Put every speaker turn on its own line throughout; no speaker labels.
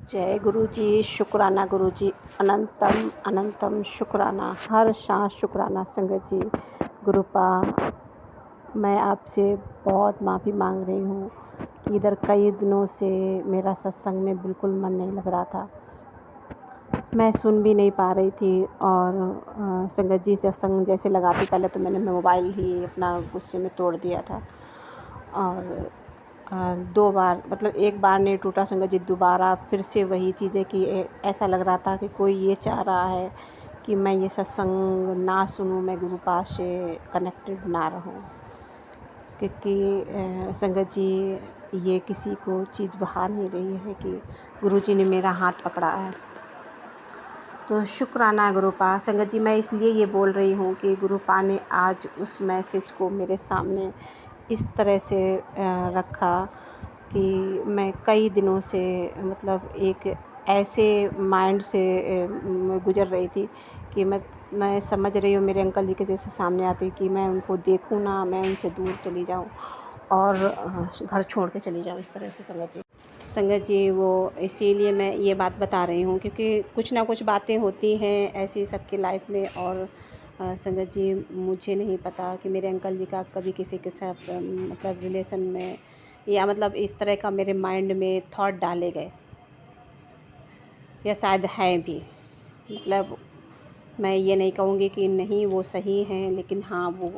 जय गुरु जी, शुक्राना गुरु जी, अनंतम अनंतम शुक्राना, हर सांस शुक्राना। संगत जी, गुरुपा, मैं आपसे बहुत माफ़ी मांग रही हूँ कि इधर कई दिनों से मेरा सत्संग में बिल्कुल मन नहीं लग रहा था। मैं सुन भी नहीं पा रही थी और संगत जी सत्संग जैसे लगाती, पहले तो मैंने मोबाइल ही अपना गुस्से में तोड़ दिया था और 2 बार, मतलब एक बार नहीं टूटा संगत जी, दोबारा फिर से वही चीज़ें कि ऐसा लग रहा था कि कोई ये चाह रहा है कि मैं ये सत्संग ना सुनूं, मैं गुरु पास से कनेक्टेड ना रहूं, क्योंकि संगत जी ये किसी को चीज़ बहा नहीं रही है कि गुरु जी ने मेरा हाथ पकड़ा है। तो शुक्राना गुरुपा। संगत जी, मैं इसलिए ये बोल रही हूँ कि गुरुपा ने आज उस मैसेज को मेरे सामने इस तरह से रखा कि मैं कई दिनों से, मतलब एक ऐसे माइंड से गुजर रही थी कि मैं समझ रही हूँ मेरे अंकल जी के जैसे सामने आते कि मैं उनको देखूँ ना, मैं उनसे दूर चली जाऊँ और घर छोड़ के चली जाऊँ, इस तरह से। संगत जी वो इसीलिए मैं ये बात बता रही हूँ क्योंकि कुछ ना कुछ बातें होती हैं ऐसी सबकी लाइफ में। और संगत जी, मुझे नहीं पता कि मेरे अंकल जी का कभी किसी के साथ मतलब रिलेशन में, या मतलब इस तरह का मेरे माइंड में थॉट डाले गए, या शायद है भी। मतलब मैं ये नहीं कहूँगी कि नहीं वो सही हैं, लेकिन हाँ वो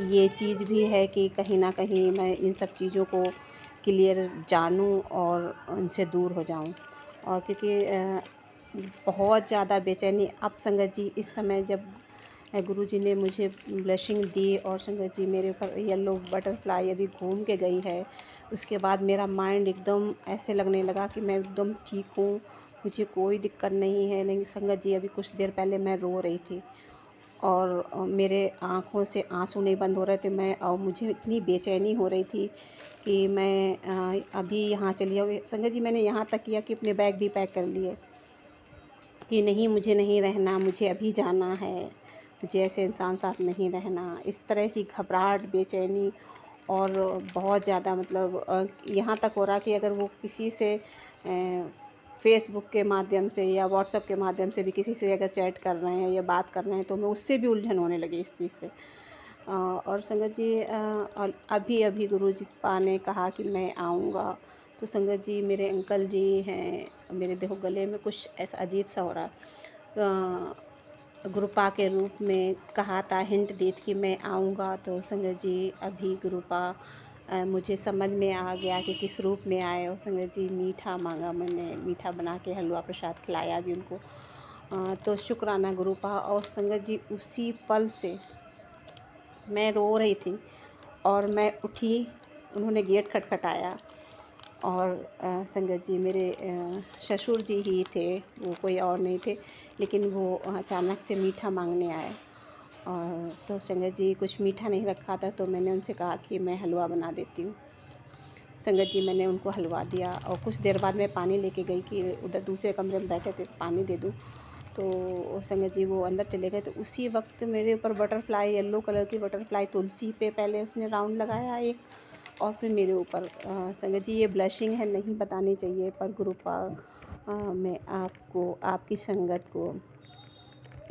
ये चीज़ भी है कि कहीं ना कहीं मैं इन सब चीज़ों को क्लियर जानूं और उनसे दूर हो जाऊं। और क्योंकि बहुत ज़्यादा बेचैनी अब संगत जी, इस समय जब गुरु जी ने मुझे ब्लेसिंग दी और संगत जी मेरे ऊपर येलो बटरफ्लाई अभी घूम के गई है, उसके बाद मेरा माइंड एकदम ऐसे लगने लगा कि मैं एकदम ठीक हूँ, मुझे कोई दिक्कत नहीं है। नहीं संगत जी, अभी कुछ देर पहले मैं रो रही थी और मेरे आँखों से आंसू नहीं बंद हो रहे थे। मैं और मुझे इतनी बेचैनी हो रही थी कि मैं अभी यहाँ चली जाऊँ। संगत जी, मैंने यहाँ तक किया कि अपने बैग भी पैक कर लिए कि नहीं, मुझे नहीं रहना, मुझे अभी जाना है, मुझे ऐसे इंसान साथ नहीं रहना। इस तरह की घबराहट, बेचैनी और बहुत ज़्यादा, मतलब यहाँ तक हो रहा कि अगर वो किसी से फेसबुक के माध्यम से या व्हाट्सएप के माध्यम से भी किसी से अगर चैट कर रहे हैं या बात कर रहे हैं तो मैं उससे भी उलझन होने लगी इस चीज़ से। और संगत जी, और अभी अभी गुरु जी पा ने कहा कि मैं आऊँगा। तो संगत जी, मेरे अंकल जी हैं, मेरे देखो गले में कुछ ऐसा अजीब सा हो रहा है। गुरुपा के रूप में कहा था, हिंट दी थी कि मैं आऊँगा। तो संगत जी, अभी गुरुपा मुझे समझ में आ गया कि किस रूप में आए। और संगत जी, मीठा मांगा, मैंने मीठा बना के हलवा प्रसाद खिलाया भी उनको। तो शुक्राना गुरुपा। और संगत जी, उसी पल से मैं रो रही थी और मैं उठी, उन्होंने गेट खटखटाया और संगत जी, मेरे ससुर जी ही थे, वो कोई और नहीं थे, लेकिन वो अचानक से मीठा मांगने आए। और तो संगत जी, कुछ मीठा नहीं रखा था तो मैंने उनसे कहा कि मैं हलवा बना देती हूँ। संगत जी, मैंने उनको हलवा दिया और कुछ देर बाद मैं पानी लेके गई कि उधर दूसरे कमरे में बैठे थे, पानी दे दूँ। तो संगत जी वो अंदर चले गए। तो उसी वक्त मेरे ऊपर बटरफ्लाई, येलो कलर की बटरफ्लाई, तुलसी पे पहले उसने राउंड लगाया एक, और फिर मेरे ऊपर। संगत जी, ये ब्लशिंग है, नहीं बतानी चाहिए, पर गुरुपा मैं आपको, आपकी संगत को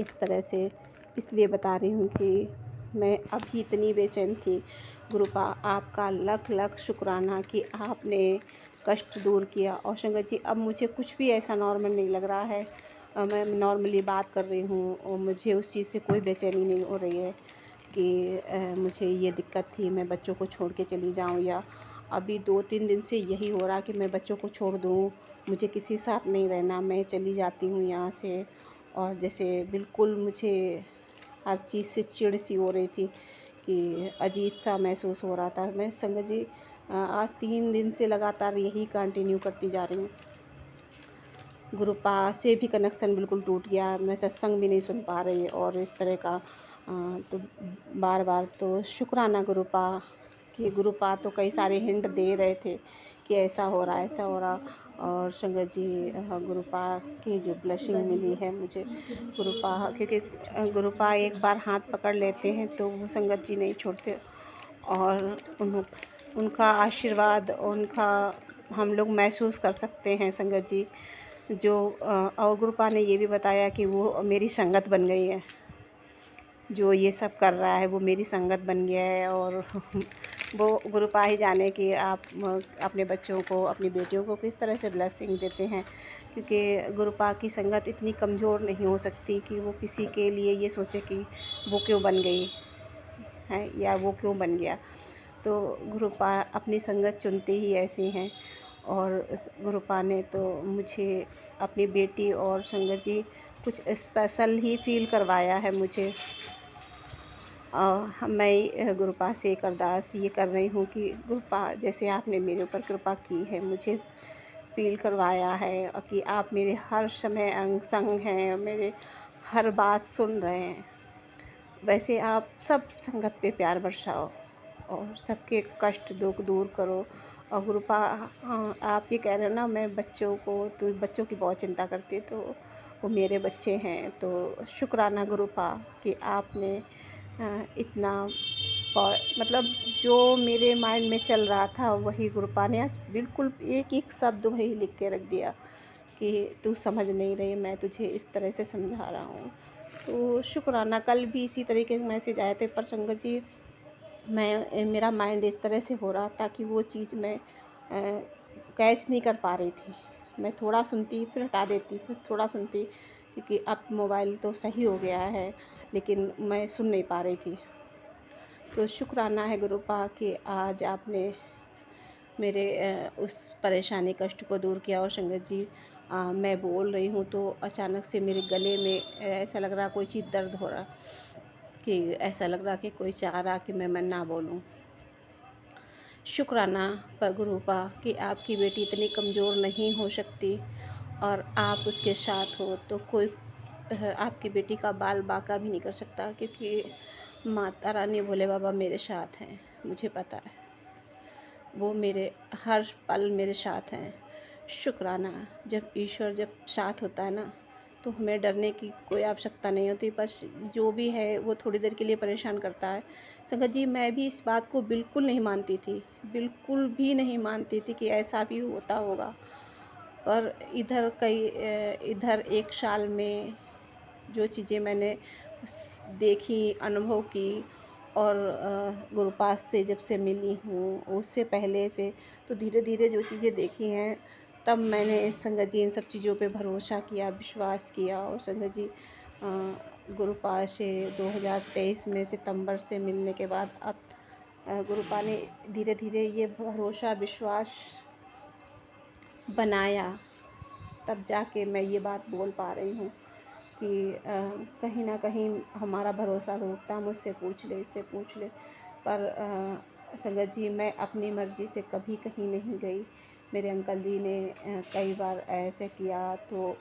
इस तरह से इसलिए बता रही हूँ कि मैं अभी इतनी बेचैन थी। गुरुपा, आपका लख लख शुक्राना कि आपने कष्ट दूर किया। और संगत जी, अब मुझे कुछ भी ऐसा नॉर्मल नहीं लग रहा है। मैं नॉर्मली बात कर रही हूँ और मुझे उस चीज़ से कोई बेचैनी नहीं हो रही है कि मुझे ये दिक्कत थी मैं बच्चों को छोड़ के चली जाऊँ, या अभी 2-3 दिन से यही हो रहा कि मैं बच्चों को छोड़ दूँ, मुझे किसी साथ नहीं रहना, मैं चली जाती हूँ यहाँ से। और जैसे बिल्कुल मुझे हर चीज़ से चिढ़ सी हो रही थी कि अजीब सा महसूस हो रहा था। मैं संगत जी आज 3 दिन से लगातार यही कंटिन्यू करती जा रही हूँ। गुरुपा से भी कनेक्शन बिल्कुल टूट गया, मैं सत्संग भी नहीं सुन पा रही और इस तरह का तो बार बार। तो शुक्राना गुरुपा कि गुरुपा तो कई सारे हिंट दे रहे थे कि ऐसा हो रहा, ऐसा हो रहा। और संगत जी, गुरुपा की जो ब्लेसिंग मिली है मुझे, गुरुपा, क्योंकि गुरुपा एक बार हाथ पकड़ लेते हैं तो वो संगत जी नहीं छोड़ते। और उनका आशीर्वाद, उनका हम लोग महसूस कर सकते हैं संगत जी। जो और गुरुपा ने ये भी बताया कि वो मेरी संगत बन गई है, जो ये सब कर रहा है वो मेरी संगत बन गया है। और वो गुरुपा ही जाने कि आप अपने बच्चों को, अपनी बेटियों को किस तरह से ब्लेसिंग देते हैं, क्योंकि गुरुपा की संगत इतनी कमज़ोर नहीं हो सकती कि वो किसी के लिए ये सोचे कि वो क्यों बन गई है या वो क्यों बन गया। तो गुरुपा अपनी संगत चुनते ही ऐसे हैं। और गुरुपा ने तो मुझे अपनी बेटी और संगत जी कुछ स्पेशल ही फील करवाया है मुझे। मैं गुरुपा से एक अरदास ये कर रही हूँ कि गुरुपा, जैसे आपने मेरे ऊपर कृपा की है, मुझे फील करवाया है और कि आप मेरे हर समय अंग संग हैं, मेरे हर बात सुन रहे हैं, वैसे आप सब संगत पे प्यार बरसाओ और सबके कष्ट दुख दूर करो। और गुरुपा, आप ये कह रहे हो ना, मैं बच्चों को, तो बच्चों की बहुत चिंता करती, तो वो मेरे बच्चे हैं। तो शुक्राना गुरुपा कि आपने इतना मतलब जो मेरे माइंड में चल रहा था वही गुरुपा ने आज बिल्कुल एक एक शब्द वही लिख के रख दिया कि तू समझ नहीं रही, मैं तुझे इस तरह से समझा रहा हूँ। तो शुक्राना। कल भी इसी तरीके के मैसेज आए थे, पर संगत जी मेरा माइंड इस तरह से हो रहा था कि वो चीज़ मैं कैच नहीं कर पा रही थी। मैं थोड़ा सुनती फिर हटा देती, फिर थोड़ा सुनती, क्योंकि अब मोबाइल तो सही हो गया है लेकिन मैं सुन नहीं पा रही थी। तो शुक्राना है गुरुपा कि आज आपने मेरे उस परेशानी कष्ट को दूर किया। और संगत जी, मैं बोल रही हूँ तो अचानक से मेरे गले में ऐसा लग रहा कोई चीज़ दर्द हो रहा, कि ऐसा लग रहा कि कोई चाह रहा कि मैं ना बोलूँ। शुक्राना पर गुरुपा कि आपकी बेटी इतनी कमज़ोर नहीं हो सकती और आप उसके साथ हो तो कोई आपकी बेटी का बाल बांका भी नहीं कर सकता, क्योंकि माता रानी भोले बाबा मेरे साथ हैं। मुझे पता है वो मेरे हर पल मेरे साथ हैं। शुक्राना। जब ईश्वर जब साथ होता है ना, तो हमें डरने की कोई आवश्यकता नहीं होती। बस जो भी है वो थोड़ी देर के लिए परेशान करता है। संगत जी, मैं भी इस बात को बिल्कुल नहीं मानती थी, बिल्कुल भी नहीं मानती थी कि ऐसा भी होता होगा। पर इधर एक साल में जो चीज़ें मैंने देखी, अनुभव की, और गुरुपाद से जब से मिली हूँ, उससे पहले से तो धीरे धीरे जो चीज़ें देखी हैं, तब मैंने संगत जी इन सब चीज़ों पे भरोसा किया, विश्वास किया। और संगत जी गुरुपाद से 2023 में सितंबर से मिलने के बाद अब गुरुपाद ने धीरे धीरे ये भरोसा विश्वास बनाया, तब जाके मैं ये बात बोल पा रही हूँ कि कहीं ना कहीं हमारा भरोसा टूटता, मुझसे पूछ ले, इससे पूछ ले। पर संगत जी, मैं अपनी मर्ज़ी से कभी कहीं नहीं गई। मेरे अंकल जी ने कई बार ऐसे किया, तो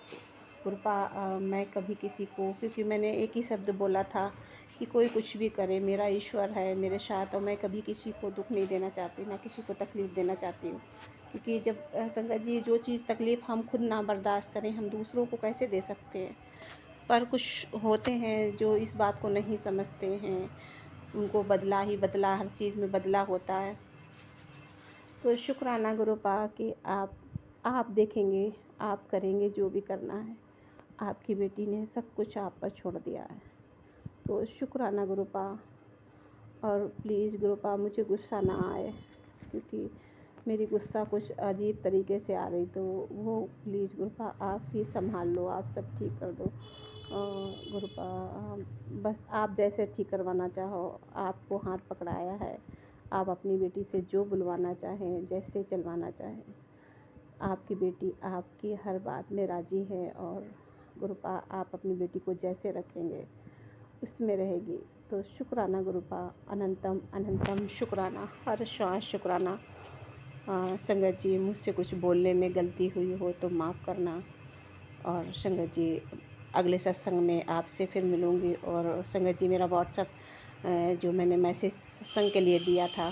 कृपा मैं कभी किसी को, क्योंकि मैंने एक ही शब्द बोला था कि कोई कुछ भी करे, मेरा ईश्वर है मेरे साथ, और मैं कभी किसी को दुख नहीं देना चाहती, ना किसी को तकलीफ़ देना चाहती हूँ। क्योंकि जब संगत जी जो चीज़ तकलीफ़ हम खुद ना बर्दाश्त करें, हम दूसरों को कैसे दे सकते हैं। पर कुछ होते हैं जो इस बात को नहीं समझते हैं, उनको बदला ही बदला, हर चीज़ में बदला होता है। तो शुक्राना गुरुपा कि आप देखेंगे, आप करेंगे जो भी करना है। आपकी बेटी ने सब कुछ आप पर छोड़ दिया है। तो शुक्राना गुरुपा। और प्लीज़ गुरुपा, मुझे गुस्सा ना आए, क्योंकि मेरी गुस्सा कुछ अजीब तरीके से आ रही, तो वो प्लीज़ गुरुपा आप ही संभाल लो, आप सब ठीक कर दो। गुरुपा, बस आप जैसे ठीक करवाना चाहो, आपको हाथ पकड़ाया है, आप अपनी बेटी से जो बुलवाना चाहें, जैसे चलवाना चाहें, आपकी बेटी आपकी हर बात में राज़ी है। और गुरुपा, आप अपनी बेटी को जैसे रखेंगे उसमें रहेगी। तो शुक्राना गुरुपा, अनंतम अनंतम शुक्राना, हर श्वास शुक्राना। संगत जी, मुझसे कुछ बोलने में गलती हुई हो तो माफ़ करना। और संगत जी, अगले सत्संग में आपसे फिर मिलूँगी। और संगत जी, मेरा व्हाट्सअप जो मैंने मैसेज सत्संग के लिए दिया था,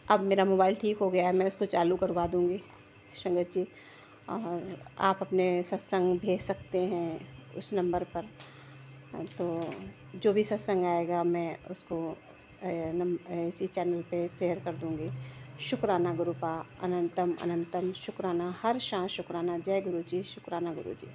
अब मेरा मोबाइल ठीक हो गया है, मैं उसको चालू करवा दूँगी संगत जी। और आप अपने सत्संग भेज सकते हैं उस नंबर पर। तो जो भी सत्संग आएगा मैं उसको इसी चैनल पे शेयर कर दूँगी। शुक्राना गुरुपा, अनंतम अनंतम शुक्राना, हर शां शुक्राना। जय गुरु जी, शुक्राना गुरु जी।